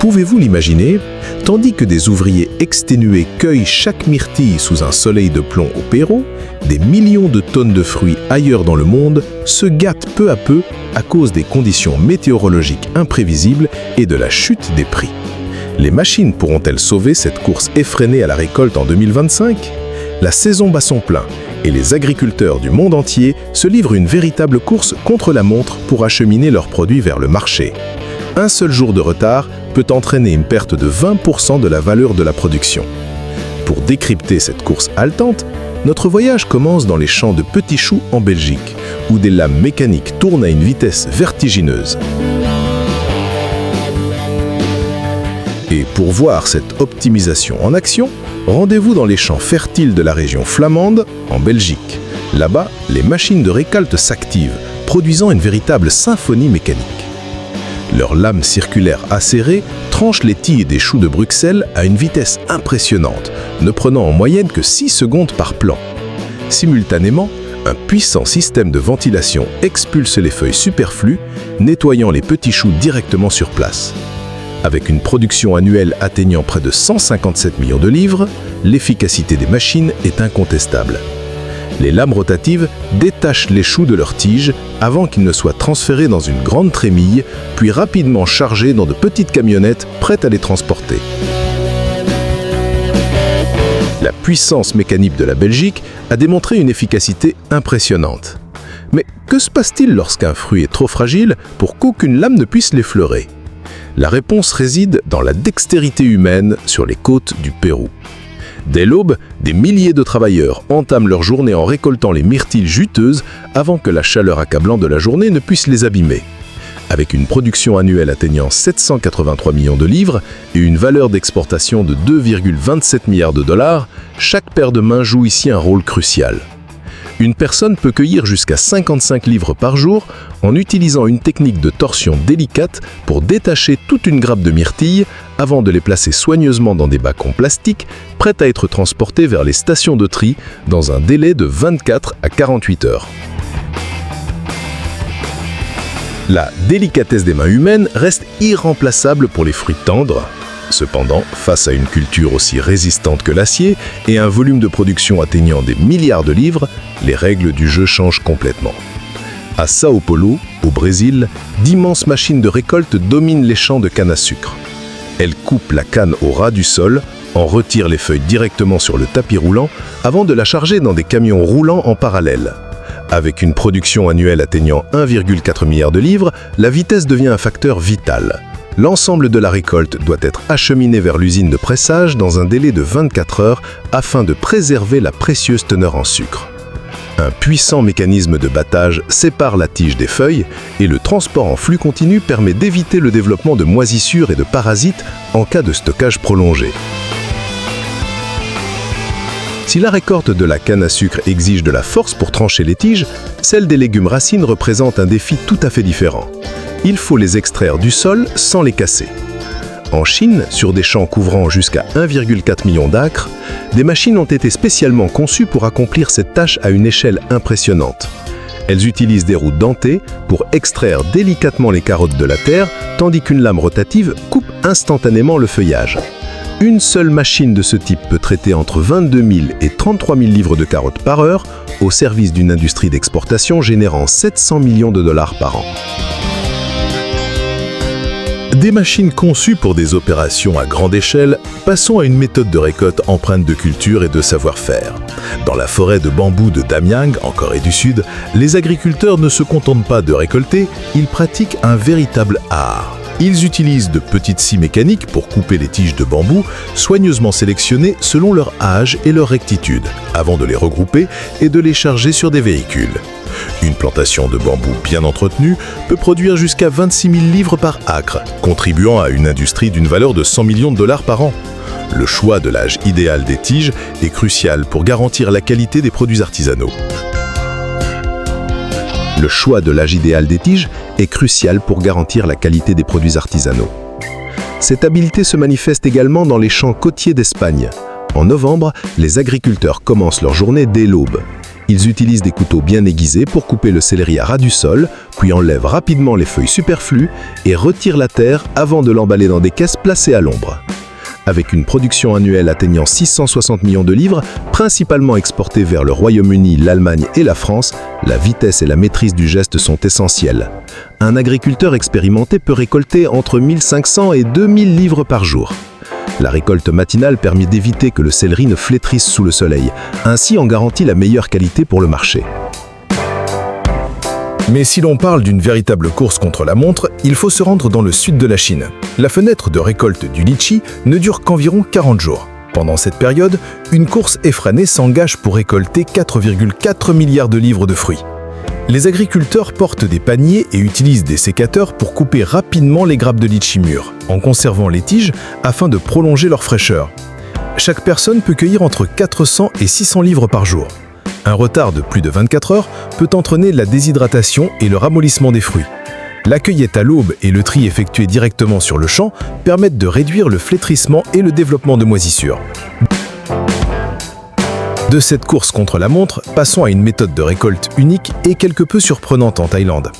Pouvez-vous l'imaginer? Tandis que des ouvriers exténués cueillent chaque myrtille sous un soleil de plomb au Pérou, des millions de tonnes de fruits ailleurs dans le monde se gâtent peu à peu à cause des conditions météorologiques imprévisibles et de la chute des prix. Les machines pourront-elles sauver cette course effrénée à la récolte en 2025? La saison bat son plein et les agriculteurs du monde entier se livrent une véritable course contre la montre pour acheminer leurs produits vers le marché. Un seul jour de retard peut entraîner une perte de 20% de la valeur de la production. Pour décrypter cette course haletante, notre voyage commence dans les champs de petits choux en Belgique, où des lames mécaniques tournent à une vitesse vertigineuse. Et pour voir cette optimisation en action, rendez-vous dans les champs fertiles de la région flamande, en Belgique. Là-bas, les machines de récolte s'activent, produisant une véritable symphonie mécanique. Leurs lames circulaires acérées tranchent les tiges des choux de Bruxelles à une vitesse impressionnante, ne prenant en moyenne que 6 secondes par plan. Simultanément, un puissant système de ventilation expulse les feuilles superflues, nettoyant les petits choux directement sur place. Avec une production annuelle atteignant près de 157 millions de livres, l'efficacité des machines est incontestable. Les lames rotatives détachent les choux de leurs tiges avant qu'ils ne soient transférés dans une grande trémille, puis rapidement chargés dans de petites camionnettes prêtes à les transporter. La puissance mécanique de la Belgique a démontré une efficacité impressionnante. Mais que se passe-t-il lorsqu'un fruit est trop fragile pour qu'aucune lame ne puisse l'effleurer? La réponse réside dans la dextérité humaine sur les côtes du Pérou. Dès l'aube, des milliers de travailleurs entament leur journée en récoltant les myrtilles juteuses avant que la chaleur accablante de la journée ne puisse les abîmer. Avec une production annuelle atteignant 783 millions de livres et une valeur d'exportation de 2,27 milliards de dollars, chaque paire de mains joue ici un rôle crucial. Une personne peut cueillir jusqu'à 55 livres par jour en utilisant une technique de torsion délicate pour détacher toute une grappe de myrtilles avant de les placer soigneusement dans des bacs en plastique prêts à être transportés vers les stations de tri dans un délai de 24 à 48 heures. La délicatesse des mains humaines reste irremplaçable pour les fruits tendres. Cependant, face à une culture aussi résistante que l'acier et un volume de production atteignant des milliards de livres, les règles du jeu changent complètement. À Sao Paulo, au Brésil, d'immenses machines de récolte dominent les champs de canne à sucre. Elles coupent la canne au ras du sol, en retirent les feuilles directement sur le tapis roulant avant de la charger dans des camions roulants en parallèle. Avec une production annuelle atteignant 1,4 milliard de livres, la vitesse devient un facteur vital. L'ensemble de la récolte doit être acheminé vers l'usine de pressage dans un délai de 24 heures afin de préserver la précieuse teneur en sucre. Un puissant mécanisme de battage sépare la tige des feuilles et le transport en flux continu permet d'éviter le développement de moisissures et de parasites en cas de stockage prolongé. Si la récolte de la canne à sucre exige de la force pour trancher les tiges, celle des légumes racines représente un défi tout à fait différent. Il faut les extraire du sol sans les casser. En Chine, sur des champs couvrant jusqu'à 1,4 million d'acres, des machines ont été spécialement conçues pour accomplir cette tâche à une échelle impressionnante. Elles utilisent des roues dentées pour extraire délicatement les carottes de la terre, tandis qu'une lame rotative coupe instantanément le feuillage. Une seule machine de ce type peut traiter entre 22 000 et 33 000 livres de carottes par heure, au service d'une industrie d'exportation générant 700 millions de dollars par an. Des machines conçues pour des opérations à grande échelle, passons à une méthode de récolte empreinte de culture et de savoir-faire. Dans la forêt de bambou de Damyang, en Corée du Sud, les agriculteurs ne se contentent pas de récolter, ils pratiquent un véritable art. Ils utilisent de petites scies mécaniques pour couper les tiges de bambou, soigneusement sélectionnées selon leur âge et leur rectitude, avant de les regrouper et de les charger sur des véhicules. Une plantation de bambou bien entretenue peut produire jusqu'à 26 000 livres par acre, contribuant à une industrie d'une valeur de 100 millions de dollars par an. Le choix de l'âge idéal des tiges est crucial pour garantir la qualité des produits artisanaux. Le choix de l'âge idéal des tiges est crucial pour garantir la qualité des produits artisanaux. Cette habileté se manifeste également dans les champs côtiers d'Espagne. En novembre, les agriculteurs commencent leur journée dès l'aube. Ils utilisent des couteaux bien aiguisés pour couper le céleri à ras du sol, puis enlèvent rapidement les feuilles superflues et retirent la terre avant de l'emballer dans des caisses placées à l'ombre. Avec une production annuelle atteignant 660 millions de livres, principalement exportées vers le Royaume-Uni, l'Allemagne et la France, la vitesse et la maîtrise du geste sont essentielles. Un agriculteur expérimenté peut récolter entre 1500 et 2000 livres par jour. La récolte matinale permet d'éviter que le céleri ne flétrisse sous le soleil. Ainsi, on garantit la meilleure qualité pour le marché. Mais si l'on parle d'une véritable course contre la montre, il faut se rendre dans le sud de la Chine. La fenêtre de récolte du litchi ne dure qu'environ 40 jours. Pendant cette période, une course effrénée s'engage pour récolter 4,4 milliards de livres de fruits. Les agriculteurs portent des paniers et utilisent des sécateurs pour couper rapidement les grappes de litchi mûres, en conservant les tiges afin de prolonger leur fraîcheur. Chaque personne peut cueillir entre 400 et 600 livres par jour. Un retard de plus de 24 heures peut entraîner la déshydratation et le ramollissement des fruits. La cueillette à l'aube et le tri effectué directement sur le champ permettent de réduire le flétrissement et le développement de moisissures. De cette course contre la montre, passons à une méthode de récolte unique et quelque peu surprenante en Thaïlande.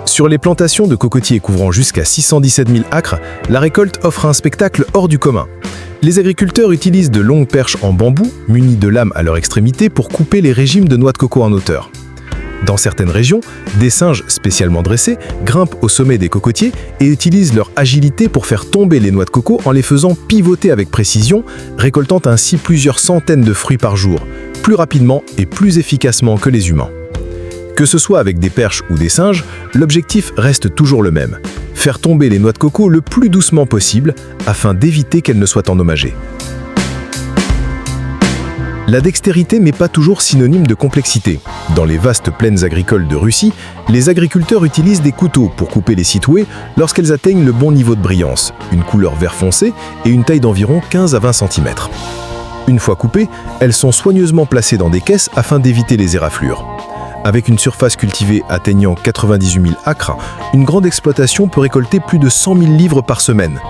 Sur les plantations de cocotiers couvrant jusqu'à 617 000 acres, la récolte offre un spectacle hors du commun. Les agriculteurs utilisent de longues perches en bambou, munies de lames à leur extrémité pour couper les régimes de noix de coco en hauteur. Dans certaines régions, des singes spécialement dressés grimpent au sommet des cocotiers et utilisent leur agilité pour faire tomber les noix de coco en les faisant pivoter avec précision, récoltant ainsi plusieurs centaines de fruits par jour, plus rapidement et plus efficacement que les humains. Que ce soit avec des perches ou des singes, l'objectif reste toujours le même: faire tomber les noix de coco le plus doucement possible afin d'éviter qu'elles ne soient endommagées. La dextérité n'est pas toujours synonyme de complexité. Dans les vastes plaines agricoles de Russie, les agriculteurs utilisent des couteaux pour couper les citrouées lorsqu'elles atteignent le bon niveau de brillance, une couleur vert foncé et une taille d'environ 15 à 20 cm. Une fois coupées, elles sont soigneusement placées dans des caisses afin d'éviter les éraflures. Avec une surface cultivée atteignant 98 000 acres, une grande exploitation peut récolter plus de 100 000 livres par semaine.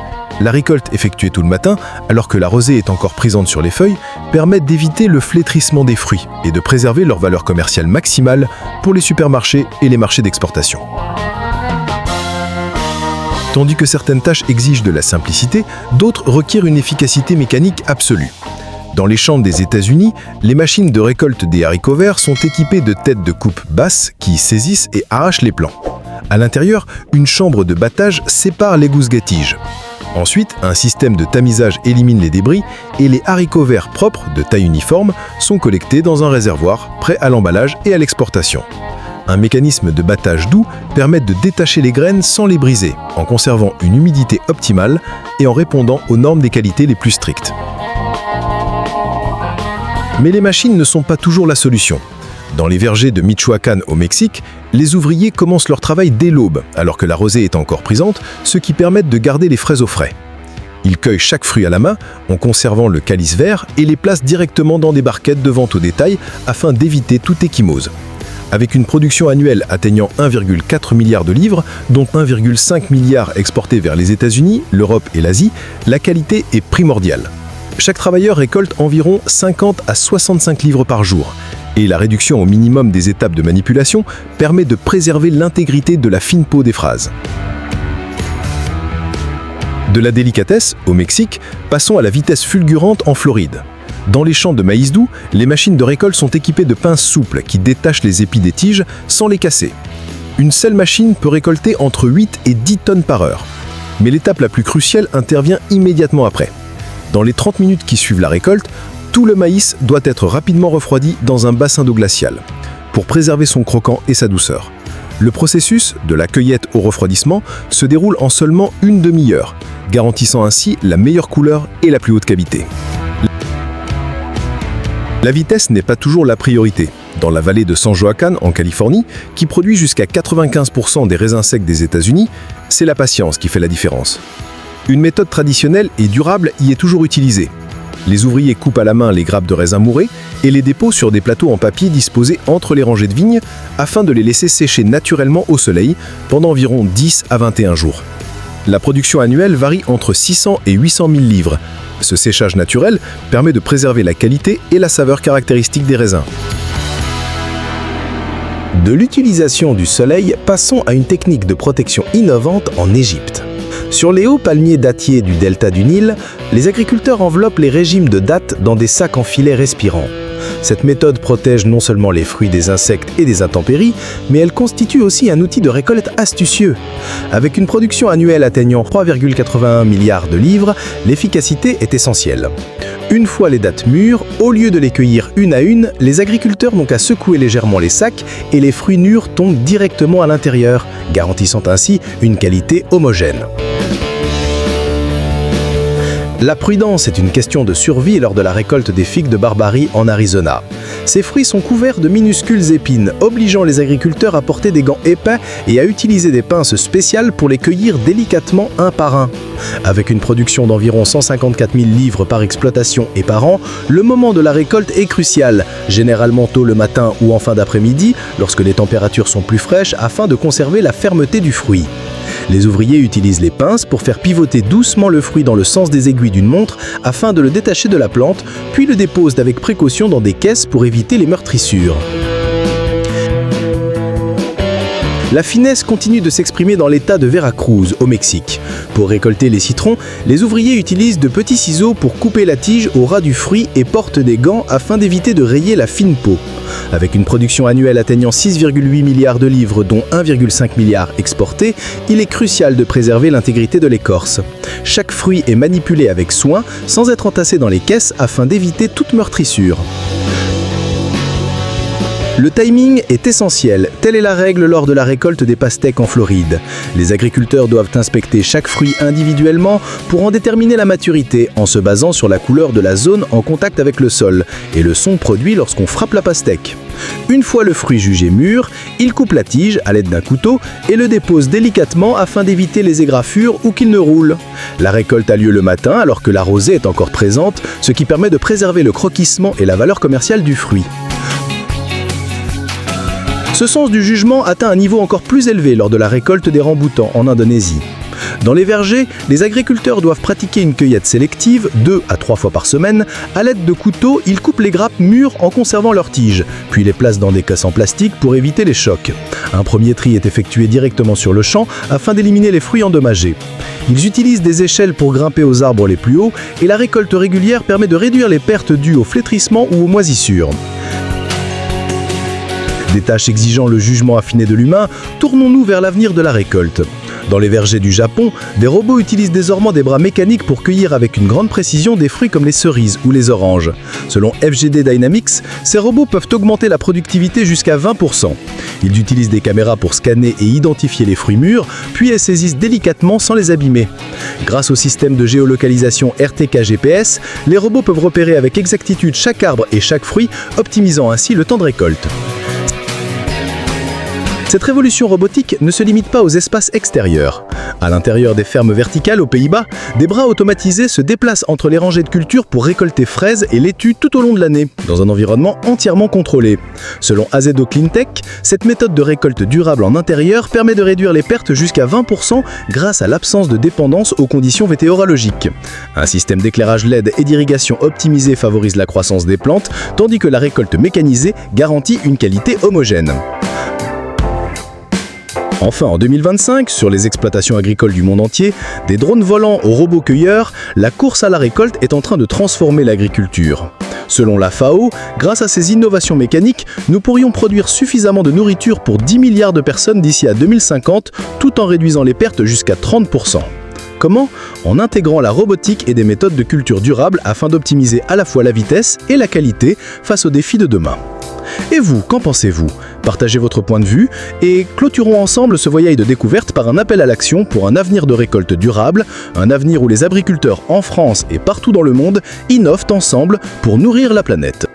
La récolte effectuée tout le matin, alors que la rosée est encore présente sur les feuilles, permet d'éviter le flétrissement des fruits et de préserver leur valeur commerciale maximale pour les supermarchés et les marchés d'exportation. Tandis que certaines tâches exigent de la simplicité, d'autres requièrent une efficacité mécanique absolue. Dans les champs des États-Unis, les machines de récolte des haricots verts sont équipées de têtes de coupe basses qui saisissent et arrachent les plants. À l'intérieur, une chambre de battage sépare les gousses-tiges. Ensuite, un système de tamisage élimine les débris et les haricots verts propres, de taille uniforme, sont collectés dans un réservoir, prêt à l'emballage et à l'exportation. Un mécanisme de battage doux permet de détacher les graines sans les briser, en conservant une humidité optimale et en répondant aux normes des qualités les plus strictes. Mais les machines ne sont pas toujours la solution. Dans les vergers de Michoacán au Mexique, les ouvriers commencent leur travail dès l'aube, alors que la rosée est encore présente, ce qui permet de garder les fraises au frais. Ils cueillent chaque fruit à la main, en conservant le calice vert, et les placent directement dans des barquettes de vente au détail afin d'éviter toute échymose. Avec une production annuelle atteignant 1,4 milliard de livres, dont 1,5 milliard exportés vers les États-Unis, l'Europe et l'Asie, la qualité est primordiale. Chaque travailleur récolte environ 50 à 65 livres par jour, et la réduction au minimum des étapes de manipulation permet de préserver l'intégrité de la fine peau des fraises. De la délicatesse, au Mexique, passons à la vitesse fulgurante en Floride. Dans les champs de maïs doux, les machines de récolte sont équipées de pinces souples qui détachent les épis des tiges sans les casser. Une seule machine peut récolter entre 8 et 10 tonnes par heure. Mais l'étape la plus cruciale intervient immédiatement après. Dans les 30 minutes qui suivent la récolte, tout le maïs doit être rapidement refroidi dans un bassin d'eau glaciale pour préserver son croquant et sa douceur. Le processus, de la cueillette au refroidissement, se déroule en seulement une demi-heure, garantissant ainsi la meilleure couleur et la plus haute qualité. La vitesse n'est pas toujours la priorité. Dans la vallée de San Joaquin, en Californie, qui produit jusqu'à 95% des raisins secs des États-Unis, c'est la patience qui fait la différence. Une méthode traditionnelle et durable y est toujours utilisée. Les ouvriers coupent à la main les grappes de raisin mourées et les déposent sur des plateaux en papier disposés entre les rangées de vignes afin de les laisser sécher naturellement au soleil pendant environ 10 à 21 jours. La production annuelle varie entre 600 et 800 000 livres. Ce séchage naturel permet de préserver la qualité et la saveur caractéristique des raisins. De l'utilisation du soleil, passons à une technique de protection innovante en Égypte. Sur les hauts palmiers dattiers du delta du Nil, les agriculteurs enveloppent les régimes de dattes dans des sacs en filet respirant. Cette méthode protège non seulement les fruits des insectes et des intempéries, mais elle constitue aussi un outil de récolte astucieux. Avec une production annuelle atteignant 3,81 milliards de livres, l'efficacité est essentielle. Une fois les dattes mûres, au lieu de les cueillir une à une, les agriculteurs n'ont qu'à secouer légèrement les sacs et les fruits mûrs tombent directement à l'intérieur, garantissant ainsi une qualité homogène. La prudence est une question de survie lors de la récolte des figues de Barbarie en Arizona. Ces fruits sont couverts de minuscules épines, obligeant les agriculteurs à porter des gants épais et à utiliser des pinces spéciales pour les cueillir délicatement un par un. Avec une production d'environ 154 000 livres par exploitation et par an, le moment de la récolte est crucial, généralement tôt le matin ou en fin d'après-midi, lorsque les températures sont plus fraîches, afin de conserver la fermeté du fruit. Les ouvriers utilisent les pinces pour faire pivoter doucement le fruit dans le sens des aiguilles d'une montre afin de le détacher de la plante, puis le déposent avec précaution dans des caisses pour éviter les meurtrissures. La finesse continue de s'exprimer dans l'État de Veracruz, au Mexique. Pour récolter les citrons, les ouvriers utilisent de petits ciseaux pour couper la tige au ras du fruit et portent des gants afin d'éviter de rayer la fine peau. Avec une production annuelle atteignant 6,8 milliards de livres, dont 1,5 milliard exportés, il est crucial de préserver l'intégrité de l'écorce. Chaque fruit est manipulé avec soin, sans être entassé dans les caisses afin d'éviter toute meurtrissure. Le timing est essentiel, telle est la règle lors de la récolte des pastèques en Floride. Les agriculteurs doivent inspecter chaque fruit individuellement pour en déterminer la maturité en se basant sur la couleur de la zone en contact avec le sol et le son produit lorsqu'on frappe la pastèque. Une fois le fruit jugé mûr, ils coupent la tige à l'aide d'un couteau et le déposent délicatement afin d'éviter les égrafures ou qu'il ne roule. La récolte a lieu le matin alors que la rosée est encore présente, ce qui permet de préserver le croquissement et la valeur commerciale du fruit. Ce sens du jugement atteint un niveau encore plus élevé lors de la récolte des ramboutans en Indonésie. Dans les vergers, les agriculteurs doivent pratiquer une cueillette sélective 2 à 3 fois par semaine. À l'aide de couteaux, ils coupent les grappes mûres en conservant leurs tiges, puis les placent dans des caisses en plastique pour éviter les chocs. Un premier tri est effectué directement sur le champ afin d'éliminer les fruits endommagés. Ils utilisent des échelles pour grimper aux arbres les plus hauts et la récolte régulière permet de réduire les pertes dues au flétrissement ou aux moisissures. Des tâches exigeant le jugement affiné de l'humain, tournons-nous vers l'avenir de la récolte. Dans les vergers du Japon, des robots utilisent désormais des bras mécaniques pour cueillir avec une grande précision des fruits comme les cerises ou les oranges. Selon FGD Dynamics, ces robots peuvent augmenter la productivité jusqu'à 20%. Ils utilisent des caméras pour scanner et identifier les fruits mûrs, puis elles saisissent délicatement sans les abîmer. Grâce au système de géolocalisation RTK GPS, les robots peuvent repérer avec exactitude chaque arbre et chaque fruit, optimisant ainsi le temps de récolte. Cette révolution robotique ne se limite pas aux espaces extérieurs. À l'intérieur des fermes verticales aux Pays-Bas, des bras automatisés se déplacent entre les rangées de cultures pour récolter fraises et laitues tout au long de l'année, dans un environnement entièrement contrôlé. Selon Azedo Cleantech, cette méthode de récolte durable en intérieur permet de réduire les pertes jusqu'à 20% grâce à l'absence de dépendance aux conditions météorologiques. Un système d'éclairage LED et d'irrigation optimisé favorise la croissance des plantes, tandis que la récolte mécanisée garantit une qualité homogène. Enfin, en 2025, sur les exploitations agricoles du monde entier, des drones volants aux robots cueilleurs, la course à la récolte est en train de transformer l'agriculture. Selon la FAO, grâce à ces innovations mécaniques, nous pourrions produire suffisamment de nourriture pour 10 milliards de personnes d'ici à 2050, tout en réduisant les pertes jusqu'à 30%. Comment ? En intégrant la robotique et des méthodes de culture durable afin d'optimiser à la fois la vitesse et la qualité face aux défis de demain. Et vous, qu'en pensez-vous ? Partagez votre point de vue et clôturons ensemble ce voyage de découverte par un appel à l'action pour un avenir de récolte durable, un avenir où les agriculteurs en France et partout dans le monde innovent ensemble pour nourrir la planète.